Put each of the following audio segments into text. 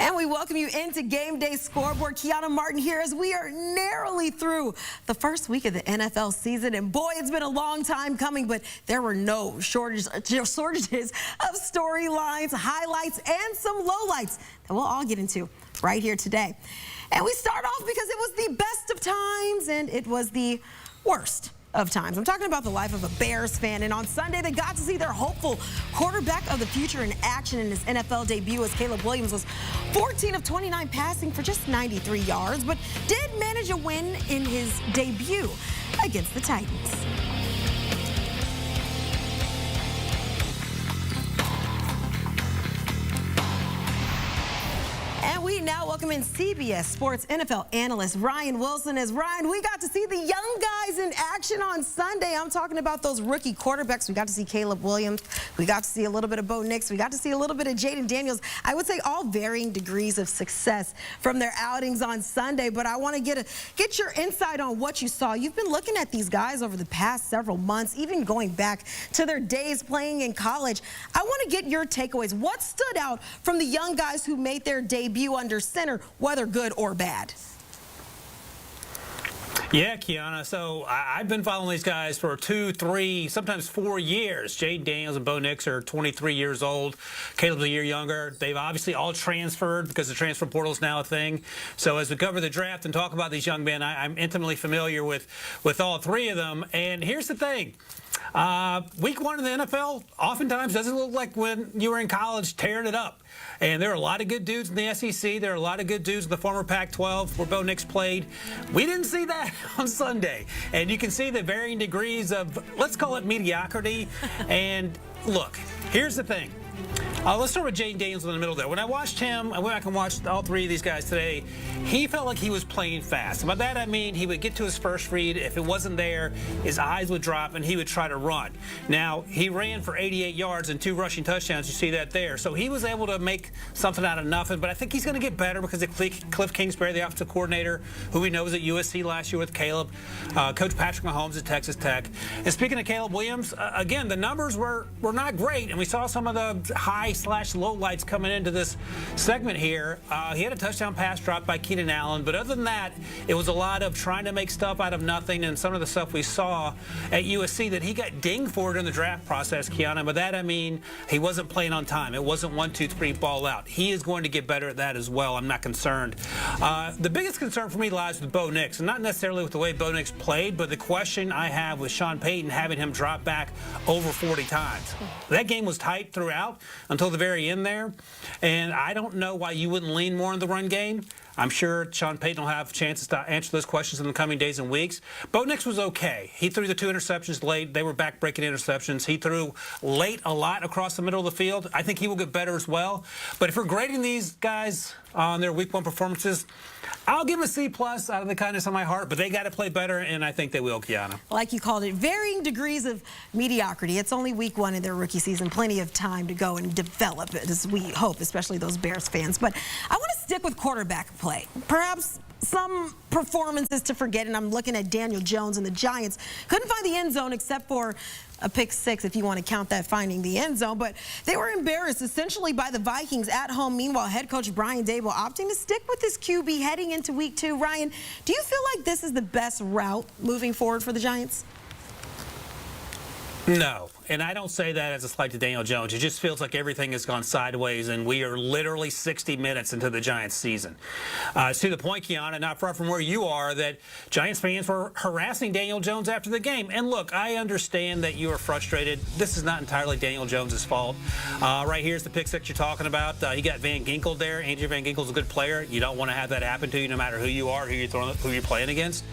And we welcome you into Game Day Scoreboard. Kiana Martin here as we are narrowly through the first week of the NFL season. And boy, it's been a long time coming, but there were no shortages of storylines, highlights, and some lowlights that we'll all get into right here today. And we start off because it was the best of times and it was the worst of times. I'm talking about the life of a Bears fan, and on Sunday they got to see their hopeful quarterback of the future in action in his NFL debut as Caleb Williams was 14 of 29 passing for just 93 yards, but did manage a win in his debut against the Titans. We now welcome in CBS Sports NFL analyst Ryan Wilson. As Ryan, we got to see the young guys in action on Sunday. I'm talking about those rookie quarterbacks. We got to see Caleb Williams. We got to see a little bit of Bo Nix. We got to see a little bit of Jaden Daniels. I would say all varying degrees of success from their outings on Sunday. But I want to get your insight on what you saw. You've been looking at these guys over the past several months, even going back to their days playing in college. I want to get your takeaways. What stood out from the young guys who made their debut under center, whether good or bad? Yeah, Kiana. So I've been following these guys for 2, 3, sometimes 4 years. Jaden Daniels and Bo Nix are 23 years old. Caleb's a year younger. They've obviously all transferred because the transfer portal is now a thing. So as we cover the draft and talk about these young men, I'm intimately familiar with all three of them. And here's the thing. Week one in the NFL oftentimes doesn't look like when you were in college tearing it up. And there are a lot of good dudes in the SEC. There are a lot of good dudes in the former Pac-12 where Bo Nix played. We didn't see that on Sunday. And you can see the varying degrees of, let's call it mediocrity. And look, here's the thing. Let's start with Jaden Daniels in the middle there. When I watched him, I went back and watched all three of these guys today. He felt like he was playing fast. And by that I mean he would get to his first read. If it wasn't there, his eyes would drop and he would try to run. Now, he ran for 88 yards and 2 rushing touchdowns. You see that there. So he was able to make something out of nothing. But I think he's going to get better because of Cliff Kingsbury, the offensive coordinator, who we know was at USC last year with Caleb, Coach Patrick Mahomes at Texas Tech. And speaking of Caleb Williams, again, the numbers were not great. And we saw some of the high/low lights coming into this segment here. He had a touchdown pass dropped by Keenan Allen, but other than that, it was a lot of trying to make stuff out of nothing, and some of the stuff we saw at USC that he got dinged for during the draft process, Kiana. By that I mean he wasn't playing on time. It wasn't 1, 2, 3 ball out. He is going to get better at that as well. I'm not concerned. The biggest concern for me lies with Bo Nix, and not necessarily with the way Bo Nix played, but the question I have with Sean Payton having him drop back over 40 times. That game was tight throughout until the very end there, and I don't know why you wouldn't lean more on the run game. I'm sure Sean Payton will have chances to answer those questions in the coming days and weeks. Bo Nix was okay. He threw the 2 interceptions late. They were back-breaking interceptions. He threw late a lot across the middle of the field. I think he will get better as well. But if we're grading these guys on their week 1 performances, I'll give them a C+ out of the kindness of my heart, but they got to play better, and I think they will, Kiana. Like you called it, varying degrees of mediocrity. It's only week 1 in their rookie season. Plenty of time to go and develop it, as we hope, especially those Bears fans. But I want to stick with quarterback play. Perhaps some performances to forget, and I'm looking at Daniel Jones and the Giants. Couldn't find the end zone except for a pick 6, if you want to count that finding the end zone. But they were embarrassed essentially by the Vikings at home. Meanwhile, head coach Brian Daboll opting to stick with his QB heading into week 2. Ryan, do you feel like this is the best route moving forward for the Giants? No, and I don't say that as a slight to Daniel Jones. It just feels like everything has gone sideways, and we are literally 60 minutes into the Giants season. To the point, Kiana, not far from where you are, that Giants fans were harassing Daniel Jones after the game. And look, I understand that you are frustrated. This is not entirely Daniel Jones' fault. Right here's the pick 6 you're talking about. You got Van Ginkel there. Andrew Van Ginkel's a good player. You don't want to have that happen to you no matter who you are, who you're playing against.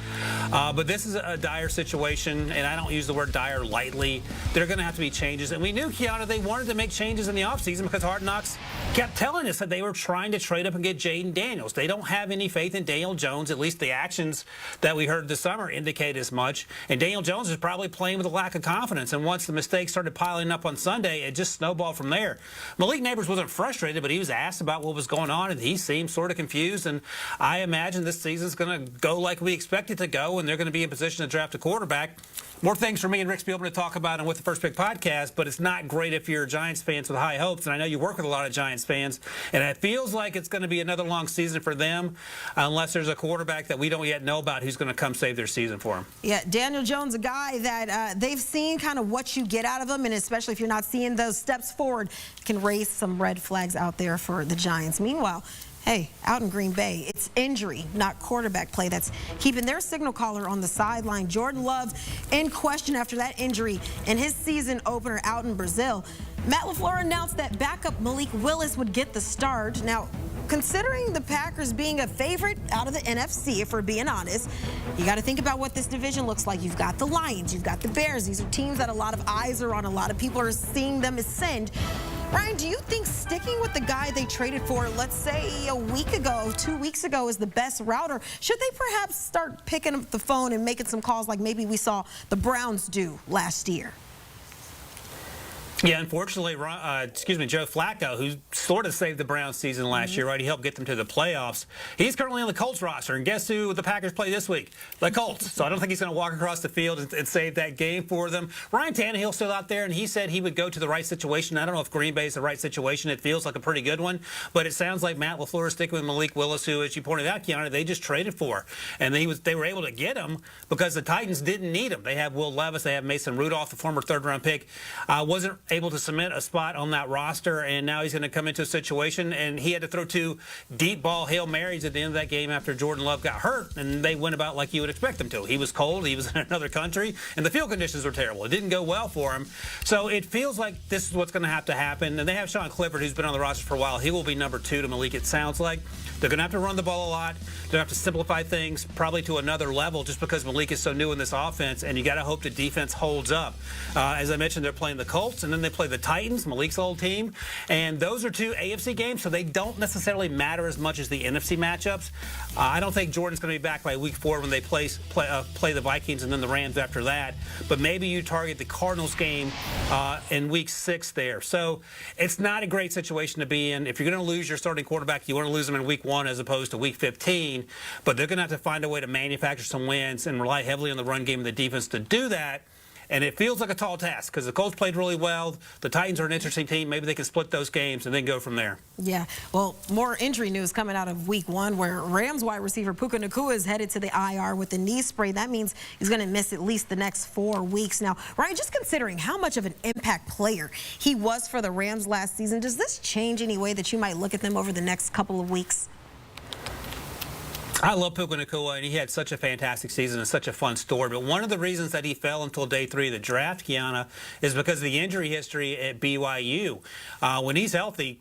But this is a dire situation, and I don't use the word dire lightly. There are going to have to be changes. And we knew, Kiana, they wanted to make changes in the offseason because Hard Knocks kept telling us that they were trying to trade up and get Jaden Daniels. They don't have any faith in Daniel Jones. At least the actions that we heard this summer indicate as much. And Daniel Jones is probably playing with a lack of confidence. And once the mistakes started piling up on Sunday, it just snowballed from there. Malik Neighbors wasn't frustrated, but he was asked about what was going on, and he seemed sort of confused. And I imagine this season's going to go like we expect it to go, and they're going to be in position to draft a quarterback. More things for me and Rick Spielman to talk about, and with the first pick perfect podcast, but it's not great if you're a Giants fans with high hopes. And I know you work with a lot of Giants fans, and it feels like it's going to be another long season for them unless there's a quarterback that we don't yet know about who's going to come save their season for them. Yeah, Daniel Jones, a guy that they've seen kind of what you get out of him, and especially if you're not seeing those steps forward, can raise some red flags out there for the Giants. Meanwhile, hey, out in Green Bay, it's injury, not quarterback play, that's keeping their signal caller on the sideline. Jordan Love in question after that injury in his season opener out in Brazil. Matt LaFleur announced that backup Malik Willis would get the start. Now, considering the Packers being a favorite out of the NFC, if we're being honest, you got to think about what this division looks like. You've got the Lions, you've got the Bears. These are teams that a lot of eyes are on. A lot of people are seeing them ascend. Ryan, do you think sticking with the guy they traded for, let's say a week ago, 2 weeks ago, is the best route? Or should they perhaps start picking up the phone and making some calls like maybe we saw the Browns do last year? Yeah, unfortunately, Joe Flacco, who sort of saved the Browns season last year, right? He helped get them to the playoffs. He's currently on the Colts roster, and guess who the Packers play this week? The Colts. So I don't think he's going to walk across the field and save that game for them. Ryan Tannehill's still out there, and he said he would go to the right situation. I don't know if Green Bay is the right situation. It feels like a pretty good one, but it sounds like Matt LaFleur is sticking with Malik Willis, who, as you pointed out, Kiana, they just traded for. And they were able to get him because the Titans didn't need him. They have Will Levis. They have Mason Rudolph, the former third-round pick. Wasn't able to cement a spot on that roster, and now he's going to come into a situation, and he had to throw 2 deep ball Hail Marys at the end of that game after Jordan Love got hurt, and they went about like you would expect them to. He was cold, he was in another country, and the field conditions were terrible. It didn't go well for him. So it feels like this is what's going to happen, and they have Sean Clifford, who's been on the roster for a while. He will be number 2 to Malik, it sounds like. They're going to have to run the ball a lot. They're going to have to simplify things probably to another level just because Malik is so new in this offense, and you got to hope the defense holds up. As I mentioned, they're playing the Colts, and then they play the Titans, Malik's old team, and those are 2 AFC games, so they don't necessarily matter as much as the NFC matchups. I don't think Jordan's going to be back by week 4 when they play the Vikings and then the Rams after that, but maybe you target the Cardinals game in week 6 there. So it's not a great situation to be in. If you're going to lose your starting quarterback, you want to lose them in week 1 as opposed to week 15, but they're going to have to find a way to manufacture some wins and rely heavily on the run game and the defense to do that. And it feels like a tall task because the Colts played really well. The Titans are an interesting team. Maybe they can split those games and then go from there. Yeah, well, more injury news coming out of week 1 where Rams wide receiver Puka Ngata is headed to the IR with a knee sprain. That means he's going to miss at least the next 4 weeks. Now, Ryan, just considering how much of an impact player he was for the Rams last season, does this change any way that you might look at them over the next couple of weeks? I love Puka Ngata, and he had such a fantastic season and such a fun story. But one of the reasons that he fell until day 3 of the draft, Kiana, is because of the injury history at BYU. When he's healthy,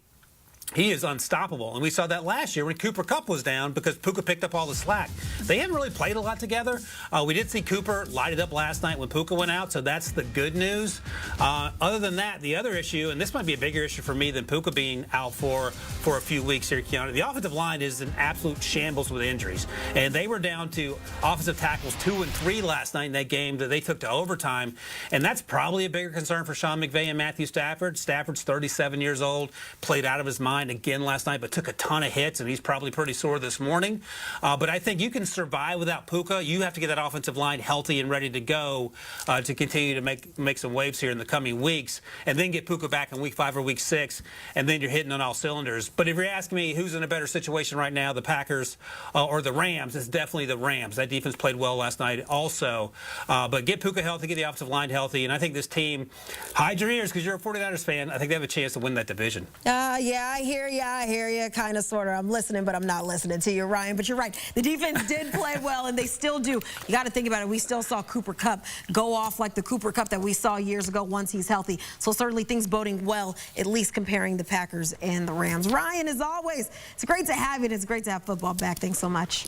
he is unstoppable, and we saw that last year when Cooper Kupp was down because Puka picked up all the slack. They haven't really played a lot together. We did see Cooper light it up last night when Puka went out, so that's the good news. Other than that, the other issue, and this might be a bigger issue for me than Puka being out for a few weeks here, Kiana, the offensive line is an absolute shambles with injuries, and they were down to offensive tackles 2 and 3 last night in that game that they took to overtime, and that's probably a bigger concern for Sean McVay and Matthew Stafford. Stafford's 37 years old, played out of his mind again last night, but took a ton of hits, and he's probably pretty sore this morning. But I think you can survive without Puka. You have to get that offensive line healthy and ready to go to continue to make some waves here in the coming weeks, and then get Puka back in week 5 or week 6, and then you're hitting on all cylinders. But if you're asking me who's in a better situation right now, the Packers or the Rams, it's definitely the Rams. That defense played well last night also. But get Puka healthy, get the offensive line healthy, and I think this team, hide your ears because you're a 49ers fan, I think they have a chance to win that division. Yeah, I hear you, kind of, sort of. I'm listening, but I'm not listening to you, Ryan. But you're right. The defense did play well, and they still do. You got to think about it. We still saw Cooper Kupp go off like the Cooper Kupp that we saw years ago once he's healthy. So certainly things boding well, at least comparing the Packers and the Rams. Ryan, as always, it's great to have you, and it's great to have football back. Thanks so much.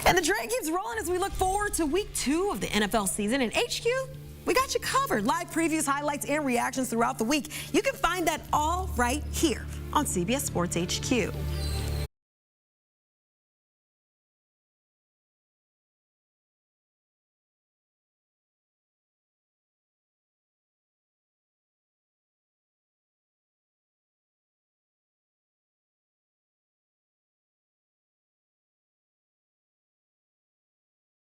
And the train keeps rolling as we look forward to week 2 of the NFL season. And HQ, we got you covered. Live previews, highlights, and reactions throughout the week. You can find that all right here on CBS Sports HQ.